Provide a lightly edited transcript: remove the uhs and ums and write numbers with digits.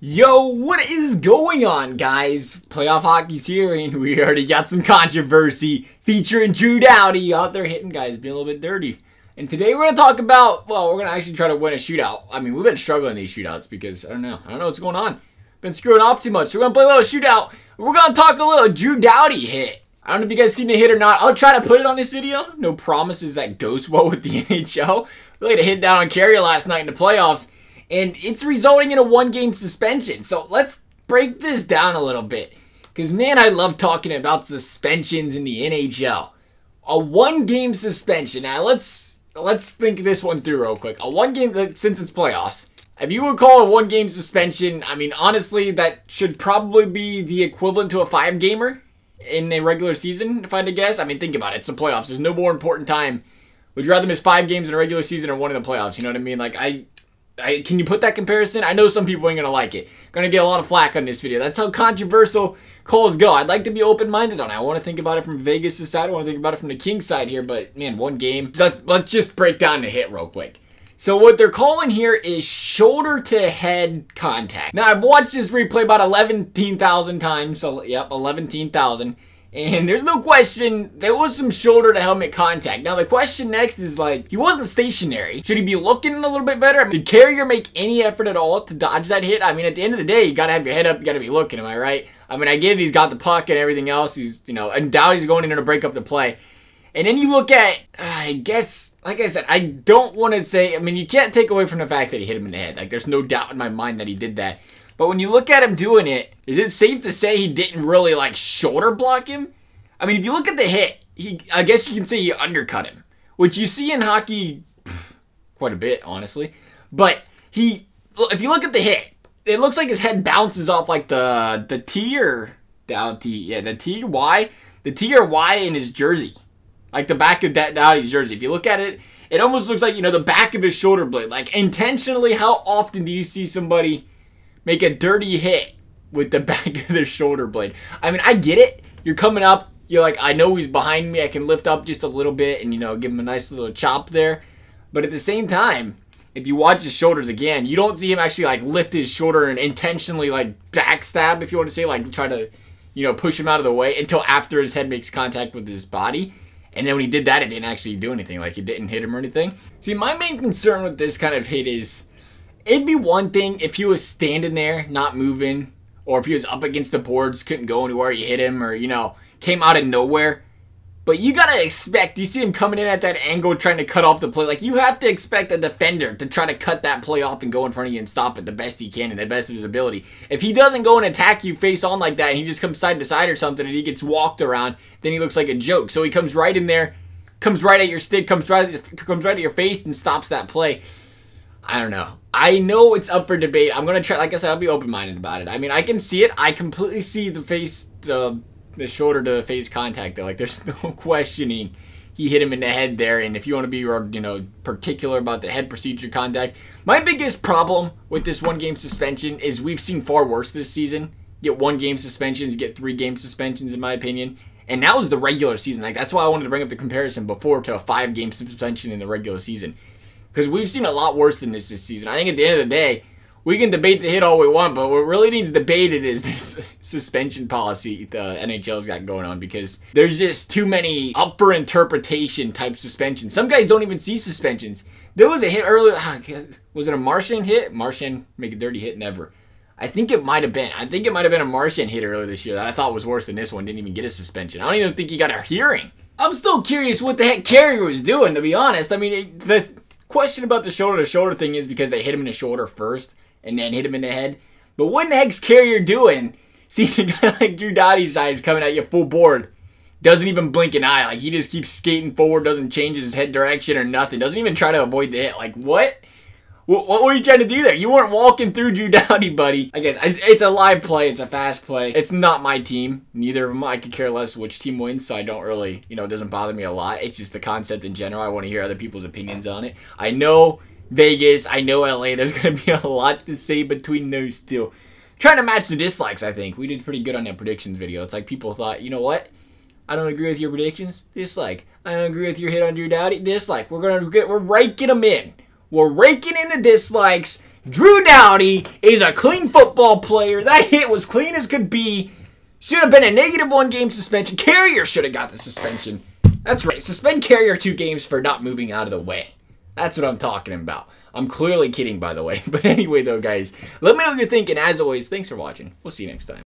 Yo, what is going on, guys? Playoff Hockey's here, and we already got some controversy featuring Doughty out there hitting guys, being a little bit dirty. And today we're going to talk about, well, we're going to actually try to win a shootout. I mean, we've been struggling in these shootouts because, I don't know what's going on. Been screwing off too much, so we're going to play a little shootout. We're going to talk a little Doughty hit. I don't know if you guys seen the hit or not. I'll try to put it on this video. No promises that goes well with the NHL. We laid a hit down on Carrier last night in the playoffs, and it's resulting in a one-game suspension. So let's break this down a little bit. Because, man, I love talking about suspensions in the NHL. A one-game suspension. Now, let's think this one through real quick. A one-game, since it's playoffs. If you would call a one-game suspension, I mean, honestly, that should probably be the equivalent to a five-gamer in a regular season, if I had to guess. I mean, think about it. It's the playoffs. There's no more important time. Would you rather miss 5 games in a regular season or one in the playoffs? You know what I mean? Like, can you put that comparison? I know some people ain't going to like it. Going to get a lot of flack on this video. That's how controversial calls go. I'd like to be open-minded on it. I want to think about it from Vegas' side. I want to think about it from the Kings side here. But, man, one game. So let's just break down the hit real quick. So what they're calling here is shoulder-to-head contact. Now, I've watched this replay about 11,000 times. So, yep, 11,000. And there's no question, there was some shoulder-to-helmet contact. Now, the question next is, like, he wasn't stationary. Should he be looking a little bit better? I mean, did Carrier make any effort at all to dodge that hit? I mean, at the end of the day, you got to have your head up. You got to be looking, am I right? I mean, I get it. He's got the puck and everything else. He's, you know, and Doughty's going in there to break up the play. And then you look at, I guess, like I said, I don't want to say, I mean, you can't take away from the fact that he hit him in the head. Like, there's no doubt in my mind that he did that. But when you look at him doing it, is it safe to say he didn't really, like, shoulder block him? I mean, if you look at the hit, I guess you can say he undercut him, which you see in hockey quite a bit, honestly. But if you look at the hit, it looks like his head bounces off like the T or Doughty, yeah, the T or Y in his jersey, like the back of Doughty's jersey. If you look at it, it almost looks like, you know, the back of his shoulder blade. Like, intentionally, how often do you see somebody make a dirty hit with the back of their shoulder blade? I mean, I get it. You're coming up. You're like, I know he's behind me. I can lift up just a little bit and, you know, give him a nice little chop there. But at the same time, if you watch his shoulders again, you don't see him actually, like, lift his shoulder and intentionally, like, backstab, if you want to say, like, try to, you know, push him out of the way until after his head makes contact with his body. And then when he did that, it didn't actually do anything. Like, it didn't hit him or anything. See, my main concern with this kind of hit is, it'd be one thing if he was standing there, not moving, or if he was up against the boards, couldn't go anywhere, you hit him, or, you know, came out of nowhere. But you gotta expect, you see him coming in at that angle trying to cut off the play. Like, you have to expect a defender to try to cut that play off and go in front of you and stop it the best he can and the best of his ability. If he doesn't go and attack you face on like that and he just comes side to side or something and he gets walked around, then he looks like a joke. So he comes right in there, comes right at your stick, comes right at your face and stops that play. I don't know. I know it's up for debate. I'm gonna try, like I said, I'll be open-minded about it. I mean, I can see it. I completely see the face, the shoulder to face contact though. Like, there's no questioning he hit him in the head there. And if you want to be, you know, particular about the head procedure contact, my biggest problem with this one-game suspension is we've seen far worse this season. Get one-game suspensions, get 3-game suspensions, in my opinion. And that was the regular season. Like, that's why I wanted to bring up the comparison before to a 5-game suspension in the regular season, because we've seen a lot worse than this season. I think at the end of the day, we can debate the hit all we want, but what really needs debated is this suspension policy the NHL's got going on, because there's just too many up for interpretation type suspensions. Some guys don't even see suspensions. There was a hit earlier. Was it a Marchand hit? Marchand make a dirty hit? Never. I think it might have been. I think it might have been a Marchand hit earlier this year that I thought was worse than this one. Didn't even get a suspension. I don't even think he got a hearing. I'm still curious what the heck Carrier was doing, to be honest. I mean, the question about the shoulder-to-shoulder thing is because they hit him in the shoulder first and then hit him in the head. But what the heck's Carrier doing? See a guy like Doughty's size coming at you full board. Doesn't even blink an eye. Like, he just keeps skating forward, doesn't change his head direction or nothing. Doesn't even try to avoid the hit. Like, what? What were you trying to do there? You weren't walking through Doughty, buddy. I guess it's a live play. It's a fast play. It's not my team. Neither of them. I could care less which team wins, so I don't really, you know, it doesn't bother me a lot. It's just the concept in general. I want to hear other people's opinions on it. I know Vegas, I know LA, there's going to be a lot to say between those two. Trying to match the dislikes, I think. We did pretty good on that predictions video. It's like people thought, you know what? I don't agree with your predictions. Dislike. I don't agree with your hit on Doughty. Dislike. We're raking them in. We're raking in the dislikes, Drew Doughty is a clean football player. That hit was clean as could be. Should have been a -1 game suspension. Carrier should have got the suspension. That's right. Suspend Carrier 2 games for not moving out of the way. That's what I'm talking about. I'm clearly kidding, by the way. But anyway, though, guys, let me know what you're thinking. As always, thanks for watching. We'll see you next time.